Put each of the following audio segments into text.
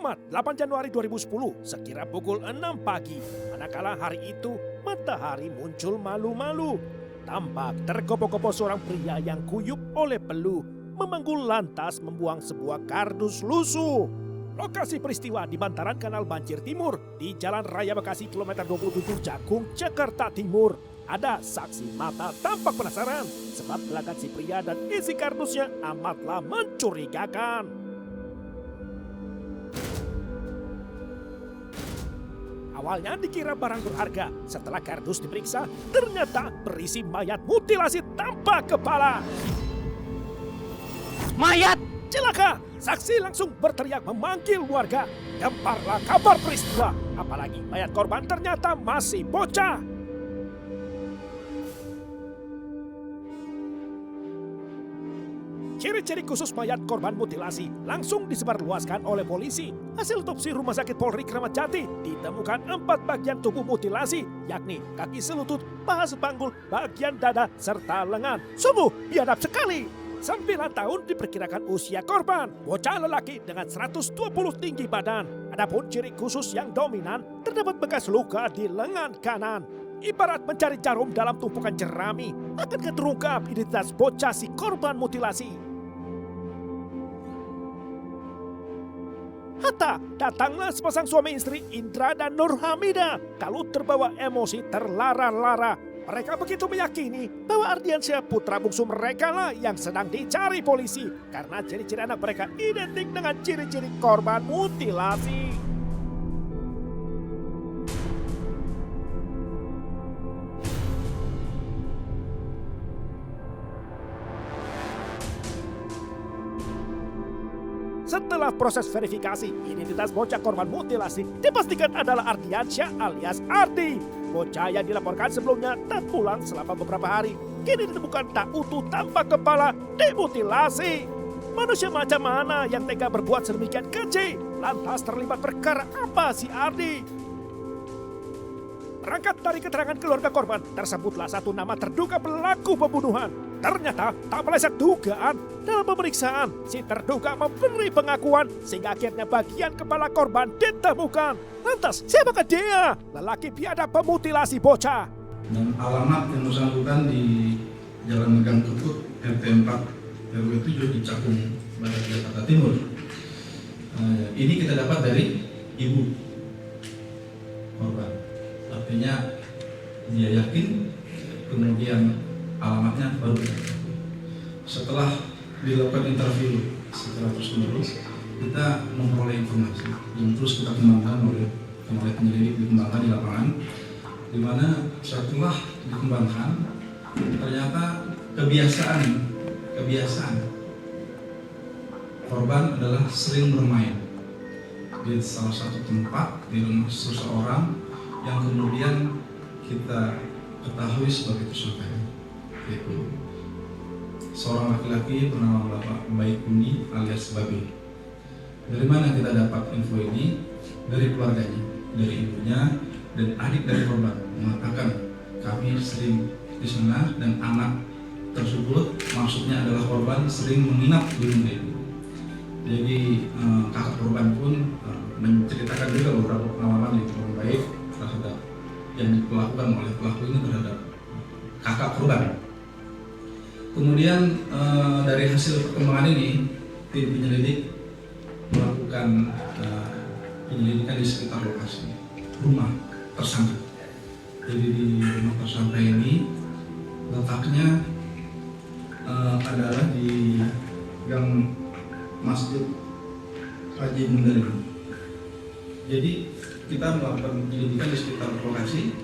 Jumat 8 Januari 2010 sekira pukul 6 pagi. Manakala hari itu matahari muncul malu-malu. Tampak tergopoh-gopoh seorang pria yang kuyup oleh peluh memanggul lantas membuang sebuah kardus lusuh. Lokasi peristiwa di bantaran Kanal Banjir Timur di Jalan Raya Bekasi kilometer 27 Cakung, Jakarta Timur. Ada saksi mata tampak penasaran sebab gelagat si pria dan isi kardusnya amatlah mencurigakan. Awalnya dikira barang berharga. Setelah kardus diperiksa, ternyata berisi mayat mutilasi tanpa kepala. Mayat! Celaka! Saksi langsung berteriak memanggil warga. Gemparlah kabar peristiwa. Apalagi mayat korban ternyata masih bocah. Ciri-ciri khusus mayat korban mutilasi langsung disebarluaskan oleh polisi. Hasil otopsi Rumah Sakit Polri Kramat Jati ditemukan 4 bagian tubuh mutilasi, yakni kaki selutut, paha sepanggul, bagian dada, serta lengan. Sungguh biadab sekali. 9 tahun diperkirakan usia korban. Bocah lelaki dengan 120 tinggi badan. Adapun ciri khusus yang dominan, terdapat bekas luka di lengan kanan. Ibarat mencari jarum dalam tumpukan jerami, akan terungkap identitas bocah si korban mutilasi. Hatta, datanglah sepasang suami istri Indra dan Nur Hamida. Kalau terbawa emosi terlara-lara, mereka begitu meyakini bahwa Ardiansyah putra bungsu mereka lah yang sedang dicari polisi. Karena ciri-ciri anak mereka identik dengan ciri-ciri korban mutilasi. Setelah proses verifikasi, identitas bocah korban mutilasi dipastikan adalah Ardiansyah alias Ardi. Bocah yang dilaporkan sebelumnya tak pulang selama beberapa hari, kini ditemukan tak utuh tanpa kepala, dimutilasi. Manusia macam mana yang tega berbuat sedemikian keji? Lantas terlibat perkara apa si Ardi? Berangkat dari keterangan keluarga korban, tersebutlah satu nama terduga pelaku pembunuhan. Ternyata tak meleset dugaan. Dalam pemeriksaan, si terduga memberi pengakuan sehingga akhirnya bagian kepala korban ditemukan. Lantas, siapakah dia? Lelaki biadab pemutilasi bocah. Dan alamat yang bersangkutan di Jalan Megang Ketut, RT 4 RW 7 di Cakung, Barat, Jakarta Timur. Ini kita dapat dari ibu korban. Artinya dia yakin, kemudian alamatnya baru. Setelah dilakukan interview secara terus-menerus, kita memperoleh informasi yang terus kita kembangkan oleh penyelidik dikembangkan di lapangan, di mana setelah dikembangkan ternyata kebiasaan korban adalah sering bermain di salah satu tempat di rumah seseorang yang kemudian kita ketahui sebagai tersangka, yaitu seorang laki-laki bernama Bapak Baikuni alias Babe. Dari mana kita dapat info ini? Dari keluarganya, dari ibunya dan adik dari korban mengatakan kami sering di sana dan anak tersebut maksudnya adalah korban sering menginap di rumah itu. Jadi kakak korban pun menceritakan juga beberapa pengalaman yang kurang baik terhadap yang dilakukan oleh pelaku ini terhadap kakak korban. Kemudian dari hasil perkembangan ini, tim penyelidik melakukan penyelidikan di sekitar lokasi rumah tersangka. Jadi di rumah tersangka ini letaknya adalah di gang Masjid Haji Mundari. Jadi kita melakukan penyelidikan di sekitar lokasi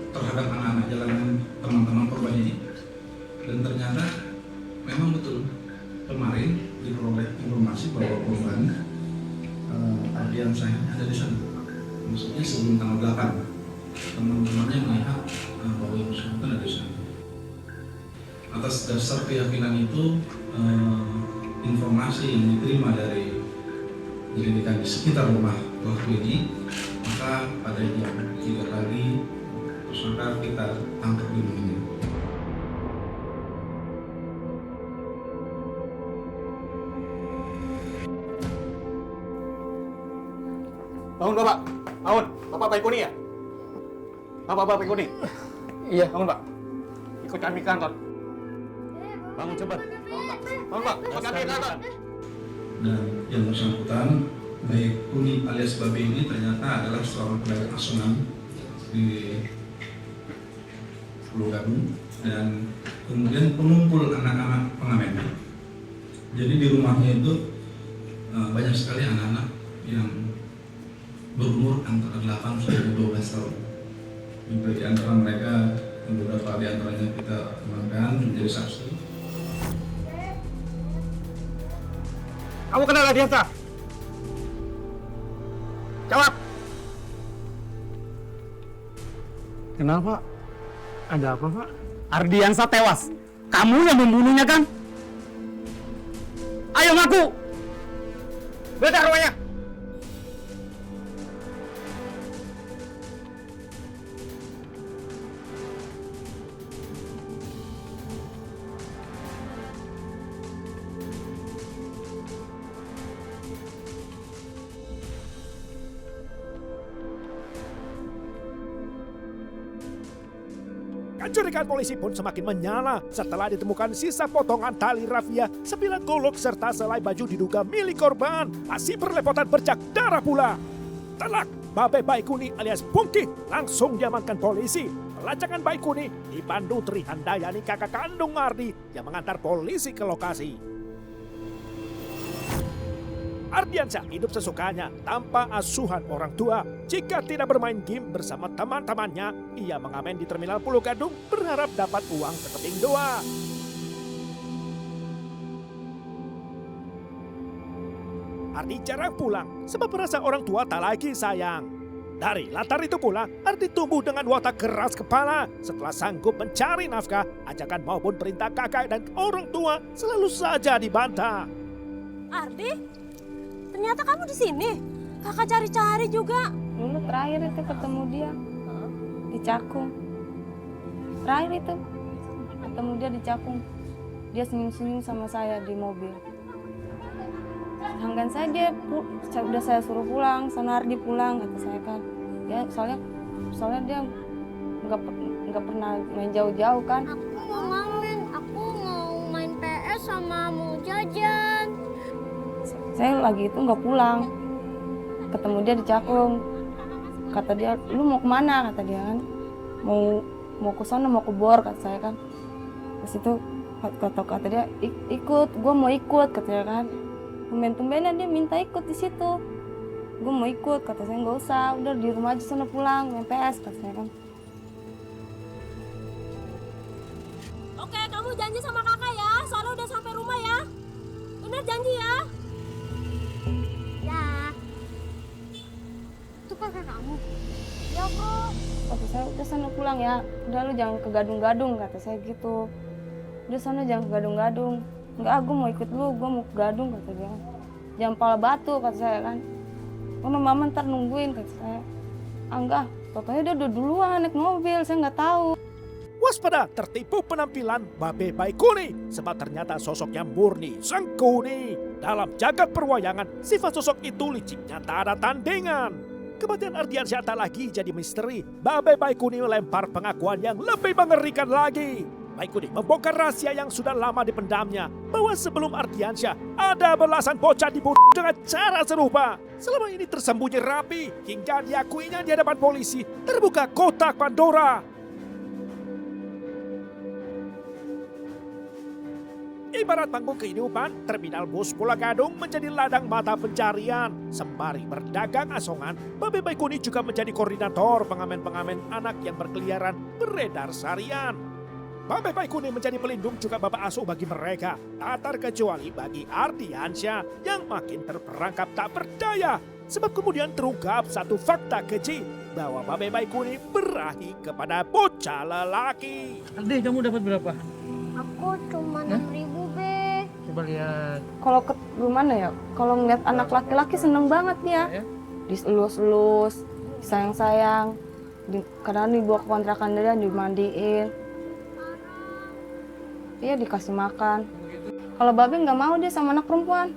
terhadap anak-anak jalanan teman-teman korban ini, dan ternyata memang betul kemarin diperoleh informasi bahwa korban Ardiansyah ada di sana. Maksudnya sebelum tanggal 8 teman-temannya melihat bahwa yang bersangkutan ada di sana. Atas dasar keyakinan itu, informasi yang diterima dari penyelidikan di sekitar rumah pelaku ini, maka pada jam 3 pagi tersangka kita tangkap di rumah ini. Bangun Bapak, bangun. Bapak Baik Kuni ya? Bapak Baik Kuni? Iya. Bangun Pak. Ikut kami ke kantor. Bangun cepat. Bangun Pak, ikut kami ke kantor. Dan yang bersangkutan, Baik Kuni alias Babe ini ternyata adalah seorang pedagang asongan di Pulau Gadung dan kemudian pengumpul anak-anak pengamen. Jadi di rumahnya itu banyak sekali anak-anak yang berumur antara 8 sampai 12 tahun. Di antara mereka, beberapa di antaranya kita temukan menjadi saksi. Kamu kenal Ardiansa? Jawab. Kenal Pak? Ada apa Pak? Ardiansa tewas. Kamu yang membunuhnya kan? Ayo ngaku. Geledah rumahnya. Kecurigaan polisi pun semakin menyala setelah ditemukan sisa potongan tali rafia, 9 golok serta selai baju diduga milik korban. Masih berlepotan bercak darah pula. Telak, Babe Baikuni alias Pungki langsung diamankan polisi. Pelacakan Baikuni dibantu Tri Handayani kakak kandung Ardi yang mengantar polisi ke lokasi. Ardiansyah hidup sesukanya tanpa asuhan orang tua. Jika tidak bermain game bersama teman-temannya, ia mengamen di Terminal Pulau Gadung berharap dapat uang sekeping doa. Ardi jarang pulang sebab merasa orang tua tak lagi sayang. Dari latar itu pula, Ardi tumbuh dengan watak keras kepala. Setelah sanggup mencari nafkah, ajakan maupun perintah kakak dan orang tua selalu saja dibantah. Ardi? Ternyata kamu di sini. Kakak cari-cari juga. Dulu terakhir itu ketemu dia di Cakung. Terakhir itu ketemu dia di Cakung. Dia senyum-senyum sama saya di mobil. Sedangkan saya udah saya suruh pulang, sana Ardi pulang kata saya kan. Ya soalnya dia nggak pernah main jauh-jauh kan. Aku mau main PS sama mau jajan. Saya lagi itu nggak pulang, ketemu dia di Cakung. Kata dia, lu mau kemana? Kata dia kan, mau ke sana, mau ke Bor, kata saya kan. Terus itu kata dia ikut, gue mau ikut, kata dia kan. Tumben-tumbennya dia minta ikut di situ. Gue mau ikut, kata saya nggak usah, udah di rumah aja sana pulang, main PS, kata saya kan. Oke, kamu janji sama kakak ya, soalnya udah sampai rumah ya. Bener janji ya? Ya. Itu kakak kamu? Ya bro. Kata saya udah sana pulang ya, udah lu jangan ke Gadung-Gadung, kata saya gitu. Udah sana jangan ke Gadung-Gadung. Enggak, gue mau ikut lu, gue mau ke Gadung, kata dia. Jangan Pala Batu, kata saya kan. Karena mama ntar nungguin, kata saya. Enggak, pokoknya dia udah duluan naik mobil, saya nggak tahu. Waspada tertipu penampilan Babe Baikuni sebab ternyata sosoknya murni sengkuni. Dalam jagat perwayangan, sifat sosok itu liciknya tak ada tandingan. Kematian Ardiansyah tak lagi jadi misteri. Babe Baikuni melempar pengakuan yang lebih mengerikan lagi. Baikuni membongkar rahasia yang sudah lama dipendamnya bahwa sebelum Ardiansyah ada belasan bocah dibunuh dengan cara serupa. Selama ini tersembunyi rapi hingga diakuinya di hadapan polisi terbuka kotak Pandora. Ibarat panggung kehidupan, Terminal Bus Pulau Gadung menjadi ladang mata pencarian. Sembari berdagang asongan, Babe Baikuni juga menjadi koordinator pengamen-pengamen anak yang berkeliaran beredar seharian. Babe Baikuni menjadi pelindung juga bapak asuh bagi mereka, tak terkecuali bagi Ardiansyah yang makin terperangkap tak berdaya. Sebab kemudian terungkap satu fakta keji bahwa Babe Baikuni berahi kepada bocah lelaki. Ardi, kamu dapat berapa? Aku cuma 6.000 be. Coba lihat. Kalau gimana ya, kalau ngeliat anak laki-laki seneng banget dia. Ya. Dielus-elus, disayang-sayang, kadang dibawa ke kontrakan dia, dimandiin. Iya, dikasih makan. Kalau Babe nggak mau dia sama anak perempuan.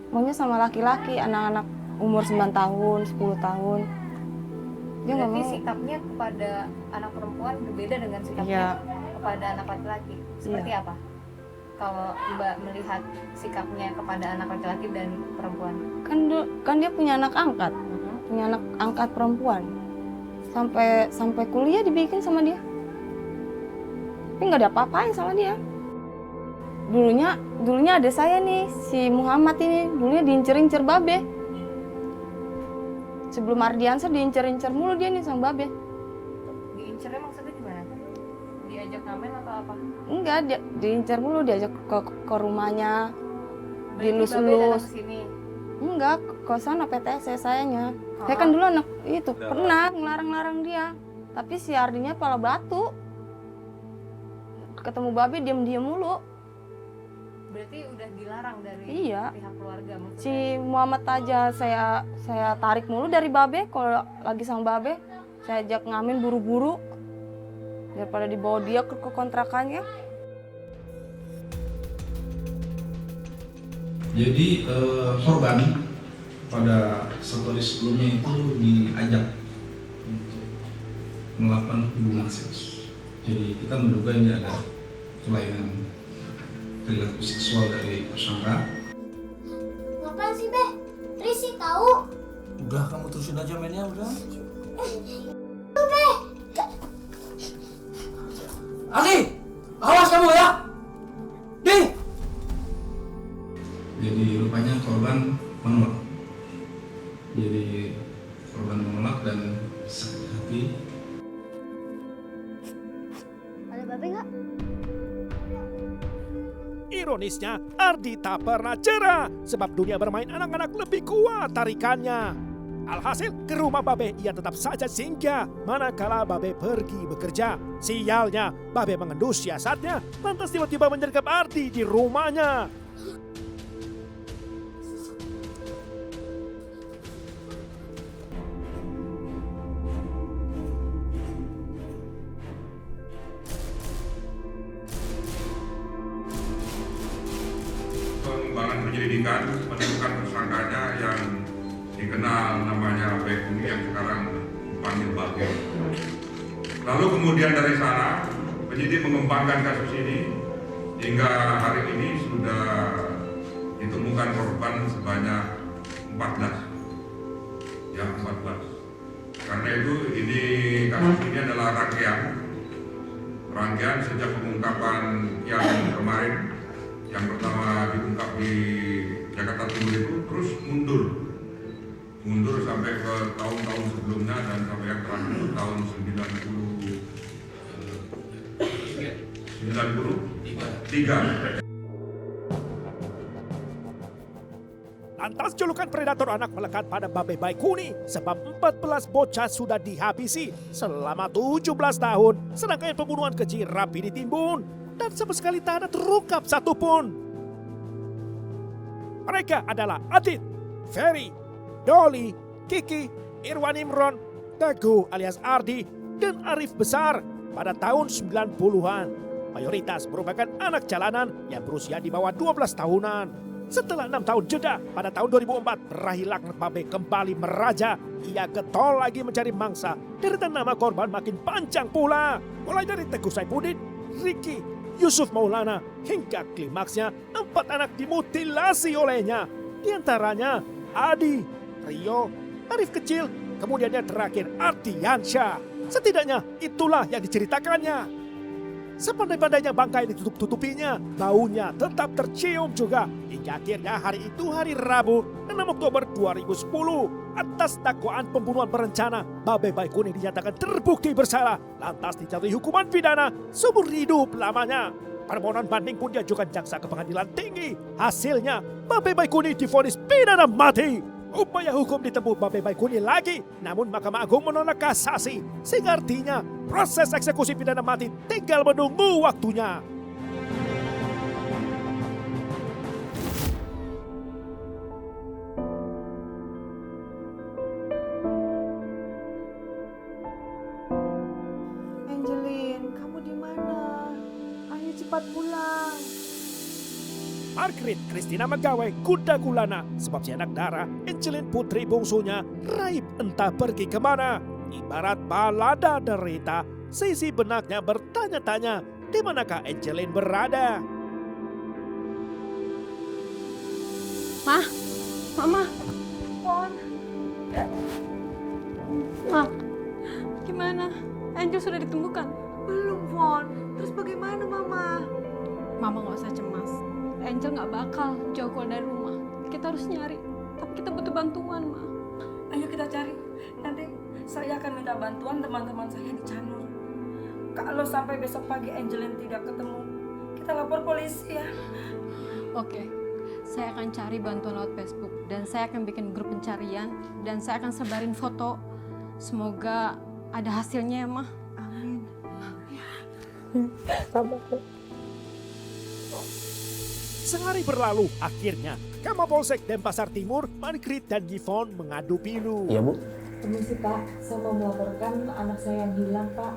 Maunya sama laki-laki, anak-anak umur 9 tahun, 10 tahun. Dia nggak Berarti mau. sikapnya kepada anak perempuan berbeda dengan sikapnya Iya. kepada anak laki-laki. Seperti apa? Kalau Mbak melihat sikapnya kepada anak laki-laki dan perempuan. Kan dia punya anak angkat, punya anak angkat perempuan. Sampai kuliah dibikin sama dia. Tapi nggak ada apa-apain sama dia. Dulunya ada saya nih, si Muhammad ini, dulunya diincer-incer babe. Sebelum Ardiansyah diincer-incer mulu dia nih sama babe. Diincernya maksudnya gimana? Diajak ngamen atau apa? Enggak, dia diincer mulu, diajak ke rumahnya, Berarti Babe datang dilus-lus. ke sini. Enggak, ke sana PTS sayanya. Saya kan dulu anak itu pernah ngelarang-larang dia. Tapi si Ardinya pala batu. Ketemu babe diam-diam mulu. Berarti udah dilarang dari Iya. pihak keluarga maksudnya. Si Muhammad aja saya tarik mulu dari babe kalau lagi sama babe. Saya ajak ngamen buru-buru daripada dibawa dia ke kontrakannya. Jadi korban pada satu hari sebelumnya itu diajak untuk melakukan hubungan seks. Jadi kita menduga ini ada kelainan perilaku seksual dari tersangka. Ngapain sih, Be? Risik tahu. Udah, kamu terusin aja mainnya, udah. Ali, awas kamu ya. Di. Jadi rupanya korban menolak. Jadi korban menolak dan sakit hati. Ada babe nggak? Ironisnya, Ardi tak pernah cerah sebab dunia bermain anak-anak lebih kuat tarikannya. Alhasil, ke rumah Babe ia tetap saja singgah manakala Babe pergi bekerja. Sialnya, Babe mengendus siasatnya, lantas tiba-tiba menyergap Ardi di rumahnya. Pengembangan penyelidikan menemukan tersangkanya yang dikenal namanya Baikuni yang sekarang dipanggil Bagio. Lalu kemudian dari sana penyidik mengembangkan kasus ini hingga hari ini sudah ditemukan korban sebanyak 14. Ya, 14. Karena itu kasus ini adalah rangkaian sejak pengungkapan yang kemarin. Yang pertama diungkap di Jakarta Timur itu terus mundur sampai ke tahun-tahun sebelumnya dan sampai yang terakhir itu tahun 93. Lantas julukan predator anak melekat pada Babe Baikuni sebab 14 bocah sudah dihabisi selama 17 tahun. Serangkaian pembunuhan keji rapi ditimbun dan sama sekali tak ada terungkap satupun. Mereka adalah Adit, Ferry, Dolly, Kiki, Irwan Imron, Teguh alias Ardi, dan Arif Besar pada tahun 90-an. Mayoritas merupakan anak jalanan yang berusia di bawah 12 tahunan. Setelah 6 tahun jeda, pada tahun 2004 berakhir laknat Babe kembali meraja. Ia getol lagi mencari mangsa. Deretan nama korban makin panjang pula. Mulai dari Teguh Saifuddin, Ricky, Yusuf Maulana, hingga klimaksnya 4 anak dimutilasi olehnya. Di antaranya Adi, Rio, Arif kecil, kemudian yang terakhir Ardiansyah. Setidaknya itulah yang diceritakannya. Sepandai-pandainya bangkai ditutup-tutupinya, baunya tetap tercium juga. Hingga akhirnya hari itu hari Rabu, 6 Oktober 2010. Atas dakwaan pembunuhan berencana, Babe Baikuni dinyatakan terbukti bersalah. Lantas dijatuhi hukuman pidana seumur hidup lamanya. Permohonan banding pun diajukan jaksa ke pengadilan tinggi. Hasilnya, Babe Baikuni divonis pidana mati. Upaya hukum ditempuh Babe Baikuni lagi, namun Mahkamah Agung menolak kasasi. Sehingga artinya proses eksekusi pidana mati tinggal menunggu waktunya. Angelin, kamu di mana? Ayo cepat pulang. Margaret Christina Magawe kuda gulana sebab si anak darah Angeline putri bungsunya raib entah pergi kemana. Ibarat balada derita, sisi benaknya bertanya-tanya di manakah Angeline berada. Mama. Pon. Ma, gimana? Angel sudah ditemukan? Belum, Pon. Terus bagaimana, Mama? Mama nggak usah cemas. Angel nggak bakal jauh keluar dari rumah. Kita harus nyari, tapi kita butuh bantuan, Ma. Ayo kita cari. Nanti saya akan minta bantuan teman-teman saya di Canur. Kalau sampai besok pagi Angeline tidak ketemu, kita lapor polisi ya. Oke, saya akan cari bantuan lewat Facebook dan saya akan bikin grup pencarian dan saya akan sebarin foto. Semoga ada hasilnya ya, Ma. Amin. Sehari berlalu, akhirnya Kapolsek Denpasar Timur, Margaret dan Yvonne mengadu pilu. Iya, Bu. Permisi Pak, saya mau melaporkan anak saya yang hilang Pak.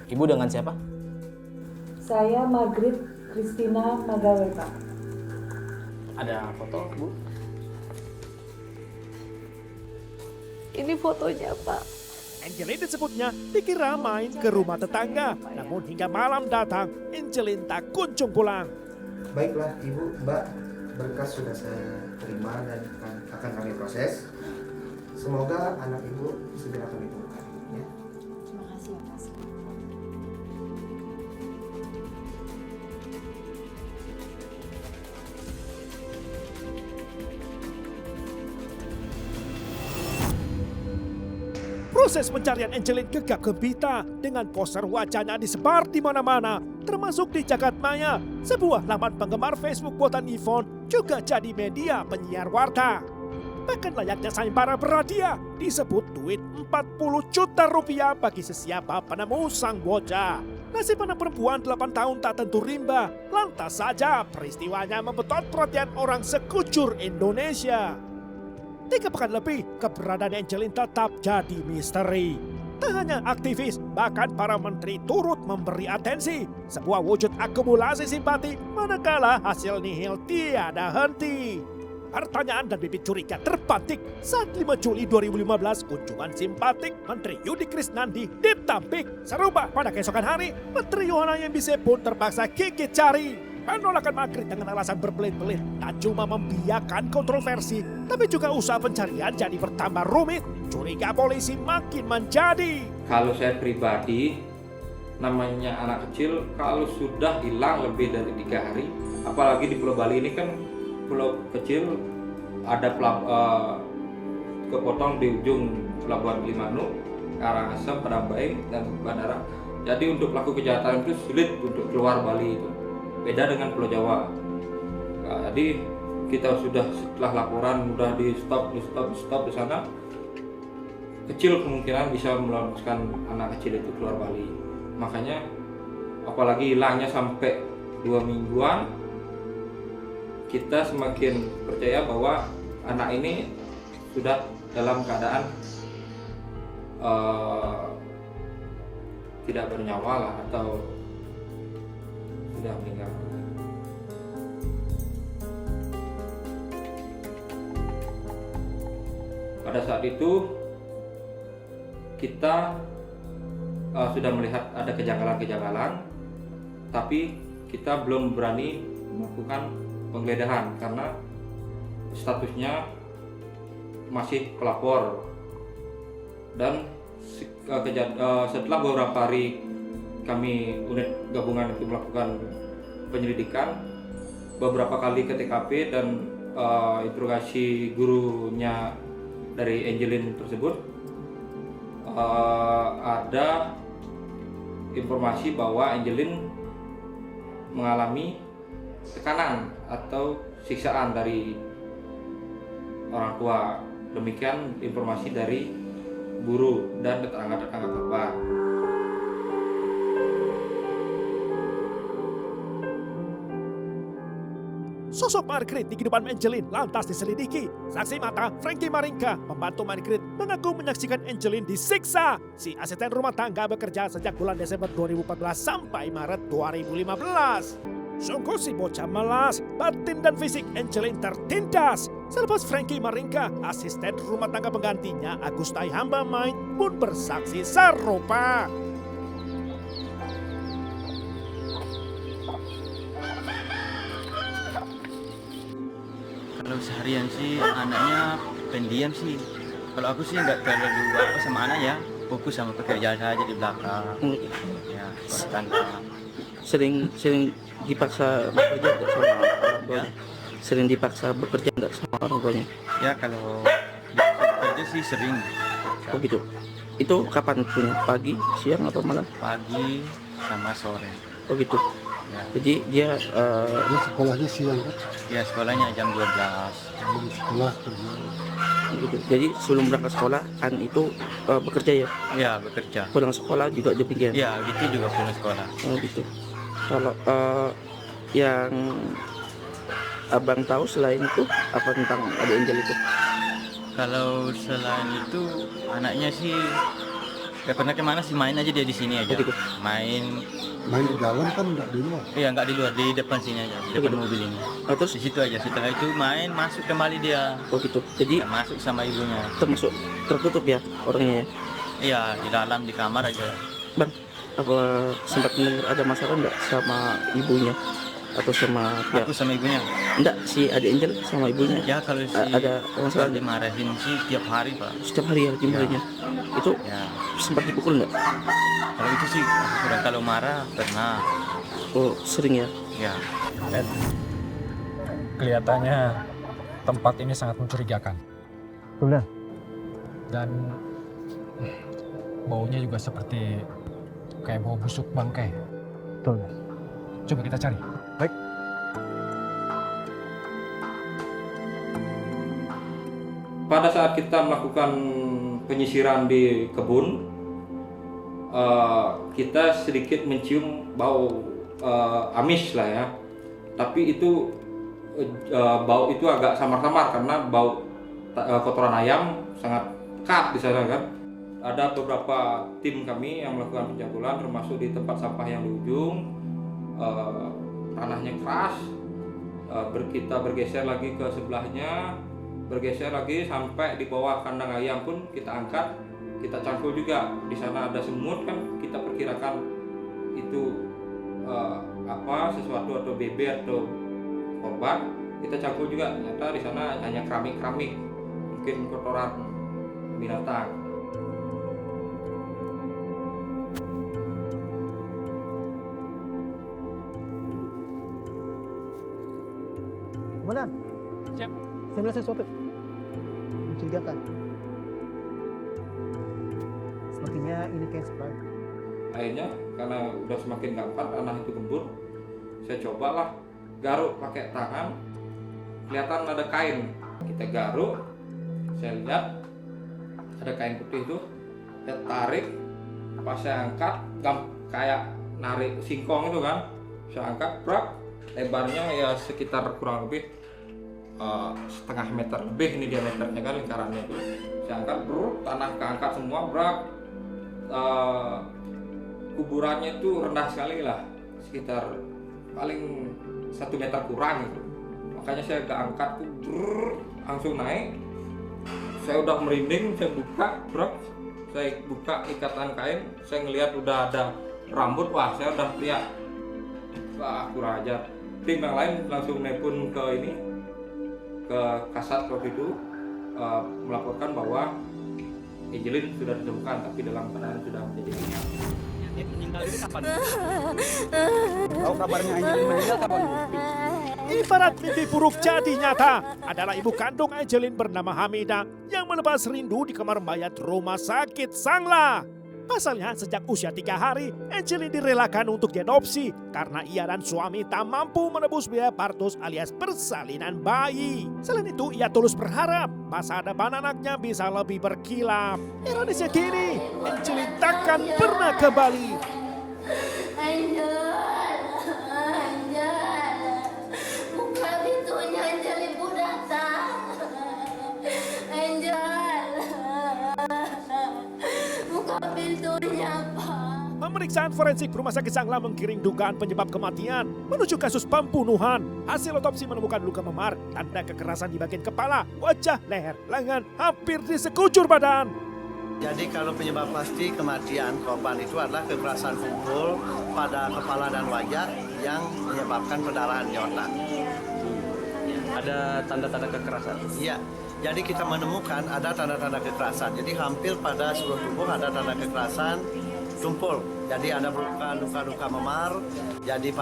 Ibu dengan siapa? Saya Margaret Christina Magawe Pak. Ada foto, Bu? Ini fotonya, Pak. Angeline disebutnya dikira main ke rumah tetangga. Namun hingga malam datang, Angeline tak kunjung pulang. Baiklah Ibu, Mbak, berkas sudah saya terima dan akan kami proses. Semoga anak Ibu segera kami temukan. Ya. Terima kasih ya Pak. Proses pencarian Angeline gegap gempita dengan poster wajahnya disebar di mana-mana, termasuk di Jagadmaya. Sebuah laman penggemar Facebook buatan Yvonne juga jadi media penyiar warta. Bahkan layaknya sayembara beradia, disebut duit 40 juta rupiah bagi sesiapa penemu sang bocah. Nasib anak perempuan 8 tahun tak tentu rimba. Lantas saja peristiwanya membetot perhatian orang sekujur Indonesia. 3 pekan lebih, keberadaan Angeline tetap jadi misteri. Tak hanya aktivis, bahkan para menteri turut memberi atensi. Sebuah wujud akumulasi simpati, manakala hasil nihil tiada henti. Pertanyaan dan bibit curiga terpantik saat 5 Juli 2015 kunjungan simpatik Menteri Yudi Krisnandi ditampik. Serupa pada keesokan hari, Menteri Yohana Yembise pun terpaksa gigit jari. Penolakan Margaret dengan alasan berbelit-belit tak cuma membiarkan kontroversi, tapi juga usaha pencarian jadi bertambah rumit. Curiga polisi makin menjadi. Kalau saya pribadi, namanya anak kecil, kalau sudah hilang lebih dari 3 hari, apalagi di Pulau Bali ini kan pulau kecil, ada kepotong di ujung Pelabuhan Gilimanuk, Karangasem, Padang dan Bandara. Jadi untuk pelaku kejahatan itu sulit untuk keluar Bali itu. Beda dengan Pulau Jawa. Nah, jadi kita sudah setelah laporan sudah di stop di sana, kecil kemungkinan bisa meloloskan anak kecil itu keluar Bali. Makanya apalagi hilangnya sampai 2 mingguan, kita semakin percaya bahwa anak ini sudah dalam keadaan tidak bernyawa lah atau sudah meninggal. Pada saat itu kita sudah melihat ada kejanggalan-kejanggalan, tapi kita belum berani melakukan penggeledahan karena statusnya masih pelapor. Dan setelah beberapa hari kami unit gabungan itu melakukan penyelidikan, beberapa kali ke TKP dan interogasi gurunya dari Angeline tersebut, ada informasi bahwa Angeline mengalami tekanan atau siksaan dari orang tua. Demikian informasi dari guru dan tetangga-tetangga korban. Sosok Margaret di kehidupan Angeline lantas diselidiki. Saksi mata Frankie Maringka, pembantu Margaret, mengaku menyaksikan Angeline disiksa. Si asisten rumah tangga bekerja sejak bulan Desember 2014 sampai Maret 2015. Sungguh si bocah melas, batin dan fisik Angeline tertindas. Selepas Frankie Maringka, asisten rumah tangga penggantinya Agustai Hamba Main pun bersaksi serupa. Kalau seharian sih anaknya pendiam sih. Kalau aku sih nggak terlalu apa sama anak ya, fokus sama pekerjaan saja di belakang. Ya, tanda. Sering dipaksa bekerja nggak sama orang tuanya? Sering dipaksa bekerja nggak sama orang tuanya? Ya kalau bekerja sih sering. Oh gitu. Itu kapan punya? Pagi, siang atau malam? Pagi sama sore. Oh gitu. Ya. Jadi dia sekolahnya siang kan? Ya sekolahnya jam 12. Sebelum sekolah kerja. Gitu. Jadi sebelum berangkat sekolah kan itu bekerja ya? Ya bekerja. Pulang sekolah juga demikian? Ya gitu juga pulang sekolah. Oh gitu. Kalau yang abang tahu selain itu apa tentang Ade Angel itu? Kalau selain itu anaknya sih gak pernah kemana sih, main aja dia di sini aja. Gitu. Main di dalam kan nggak di luar? Iya nggak di luar, di depan sini aja, di depan mobil ini. Terus di situ aja. Setelah itu main masuk kembali dia. Oh gitu. Jadi ya, masuk sama ibunya. Termasuk tertutup ya orangnya ya? Iya di dalam di kamar aja. Bang, apa sempat mendengar ada masalah nggak sama ibunya atau sama Aku sama ibunya? Enggak, si Ade Angel sama ibunya. Ya kalau si ada masalah dimarahin sih tiap hari Pak. Setiap hari ya dimarahinnya. Itu ya. Sempat dipukul nggak? Kalau itu sih kurang, kalau marah pernah. Oh sering ya? Ya. Kelihatannya tempat ini sangat mencurigakan. Betul. Dan baunya juga seperti kayak bau busuk bangkai. Betul. Coba kita cari. Baik. Pada saat kita melakukan penyisiran di kebun, kita sedikit mencium bau amis lah ya. Tapi itu bau itu agak samar-samar karena bau kotoran ayam sangat pekat di sana kan. Ada beberapa tim kami yang melakukan penjangkulan, termasuk di tempat sampah yang di ujung, tanahnya keras. Kita bergeser lagi ke sebelahnya, bergeser lagi sampai di bawah kandang ayam pun kita angkat, kita cangkul juga. Di sana ada semut kan, kita perkirakan itu sesuatu atau bebek atau korban, kita cangkul juga. Ternyata di sana hanya keramik-keramik, mungkin kotoran binatang. Komandan. Siap. Saya melihat sesuatu mencurigakan. Sepertinya ini kayak spray. Akhirnya karena udah semakin gampang tanah itu gembur, saya cobalah garuk pakai tangan. Kelihatan ada kain, kita garuk, saya lihat ada kain putih itu, saya tarik, pas saya angkat, kayak narik singkong itu kan, saya angkat, brak, lebarnya ya sekitar kurang lebih setengah meter lebih ini diameternya kan, lingkarannya itu. Saya angkat, tanah keangkat semua, brak. Kuburannya itu rendah sekali lah, sekitar paling 1 meter kurang gitu. Makanya saya gak angkat tuh, langsung naik. Saya udah merinding, saya buka, brak. Saya buka ikatan kain, saya ngelihat udah ada rambut, wah saya udah lihat, wah kurang ajar. Tim yang lain langsung nelpon ke ini, ke Kasat waktu itu, melaporkan bahwa Angeline sudah ditemukan tapi dalam keadaan sudah menjadi meninggal. Meninggal itu kapan? Tahu kabarnya Angeline meninggal kapan? Ibarat mimpi buruk jadi nyata adalah ibu kandung Angeline bernama Hamida yang melepas rindu di kamar mayat rumah sakit Sangla. Pasalnya sejak usia 3 hari, Angeline direlakan untuk diadopsi karena ia dan suami tak mampu menebus biaya partus alias persalinan bayi. Selain itu, ia tulus berharap masa depan anaknya bisa lebih berkilap. Ironisnya kini, Angeline takkan pernah kembali. Buka pintu Pemeriksaan forensik Rumah Sakit Sangla menggiring dugaan penyebab kematian menuju kasus pembunuhan. Hasil otopsi menemukan luka memar, tanda kekerasan di bagian kepala, wajah, leher, lengan, hampir di sekujur badan. Jadi kalau penyebab pasti kematian korban itu adalah kekerasan pukul pada kepala dan wajah yang menyebabkan pendarahan di otak. Ada tanda-tanda kekerasan? Iya. Jadi kita menemukan ada tanda-tanda kekerasan. Jadi hampir pada seluruh tubuh ada tanda kekerasan tumpul. Jadi ada luka-luka memar. Jadi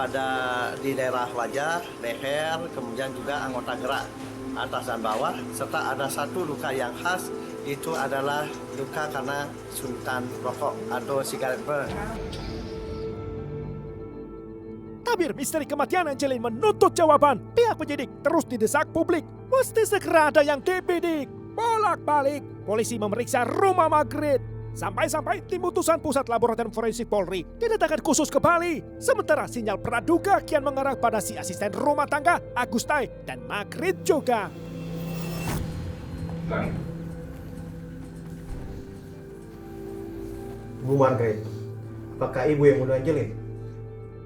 di daerah wajah, leher, kemudian juga anggota gerak atas dan bawah, serta ada satu luka yang khas, itu adalah luka karena suntan rokok atau sigaret burn. Tabir misteri kematian Angelin menuntut jawaban. Pihak penyidik terus didesak publik. Mesti segera ada yang dibidik. Bolak-balik, polisi memeriksa rumah Margaret. Sampai-sampai tim utusan Pusat Laboratorium Forensik Polri didatangkan khusus ke Bali. Sementara sinyal praduga kian mengarah pada si asisten rumah tangga Agustai dan Margaret juga. Bu Margaret, apakah ibu yang bunuh Angelin?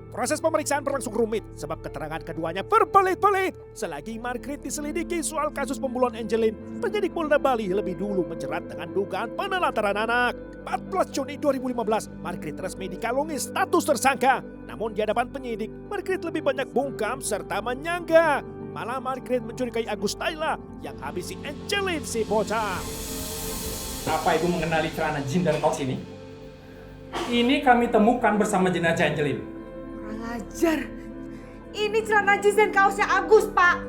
Proses pemeriksaan berlangsung rumit sebab keterangan keduanya berbelit-belit. Selagi Margaret diselidiki soal kasus pembunuhan Angelin, penyidik Polda Bali lebih dulu menjerat dengan dugaan penelantaran anak. 14 Juni 2015, Margaret resmi dikalungi status tersangka. Namun di hadapan penyidik, Margaret lebih banyak bungkam serta menyangga. Malah Margaret mencurigai Agustayla yang habisi Angelin si bocah. Apa ibu mengenali celana jin dan kaos ini? Ini kami temukan bersama jenazah Angelin. Ajar, ini celana jeans dan kaosnya Agus, Pak.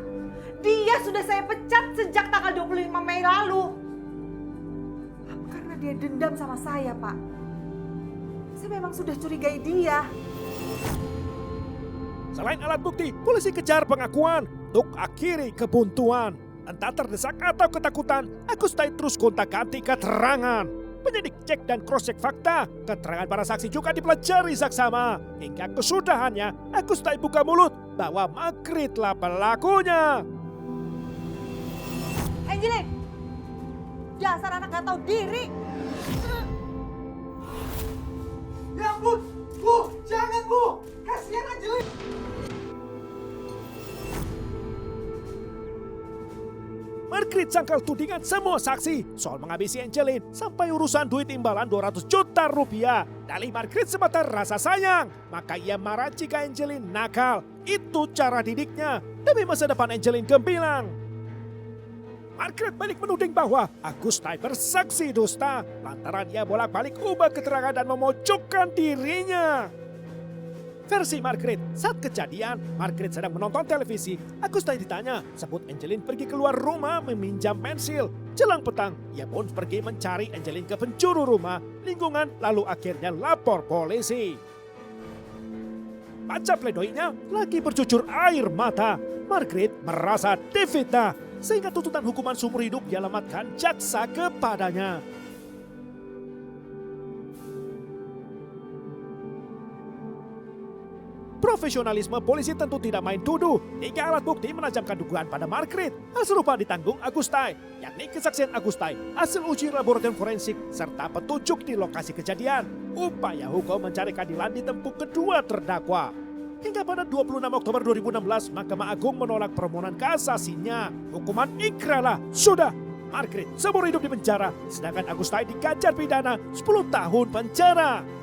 Dia sudah saya pecat sejak tanggal 25 Mei lalu. Karena dia dendam sama saya, Pak. Saya memang sudah curigai dia. Selain alat bukti, polisi kejar pengakuan untuk akhiri kebuntuan. Entah terdesak atau ketakutan, Agustai terus gonta-ganti keterangan. Penyidik cek dan cross-check fakta. Keterangan para saksi juga dipelajari saksama. Hingga kesudahannya, Agustai buka mulut bahwa Margaret lah pelakunya. Angelin, dasar anak gak tahu diri. Ya ampun, Bu, jangan Bu, kasihan Angelin. Margaret sangkal tudingan semua saksi soal menghabisi Angelin sampai urusan duit imbalan 200 juta rupiah. Dalih Margaret sebatas rasa sayang, maka ia marah jika Angelin nakal. Itu cara didiknya demi masa depan Angelin gemilang. Margaret balik menuding bahwa Agustai bersaksi dusta lantaran ia bolak-balik ubah keterangan dan memojokkan dirinya. Versi Margaret, saat kejadian, Margaret sedang menonton televisi. Agustai ditanya, sebut Angelin pergi keluar rumah meminjam pensil. Jelang petang, ia pun pergi mencari Angelin ke penjuru rumah, lingkungan, lalu akhirnya lapor polisi. Baca pledoinya, lagi bercucur air mata. Margaret merasa difitnah, sehingga tuntutan hukuman seumur hidup dialamatkan jaksa kepadanya. Profesionalisme polisi tentu tidak main tuduh. 3 alat bukti menajamkan dugaan pada Margaret. Hal serupa ditanggung Agustai, yakni kesaksian Agustai, hasil uji laboratorium forensik, serta petunjuk di lokasi kejadian. Upaya hukum mencari keadilan ditempuh kedua terdakwa. Hingga pada 26 Oktober 2016, Mahkamah Agung menolak permohonan kasasinya. Hukuman ikrarlah sudah. Margaret seumur hidup di penjara, sedangkan Agustai diganjar pidana 10 tahun penjara.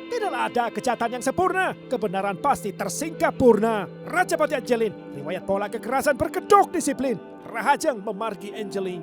Tidaklah ada kejahatan yang sempurna, kebenaran pasti tersingkapurna. Rajapati Angelin, riwayat pola kekerasan berkedok disiplin. Rahajang memargi Angelin.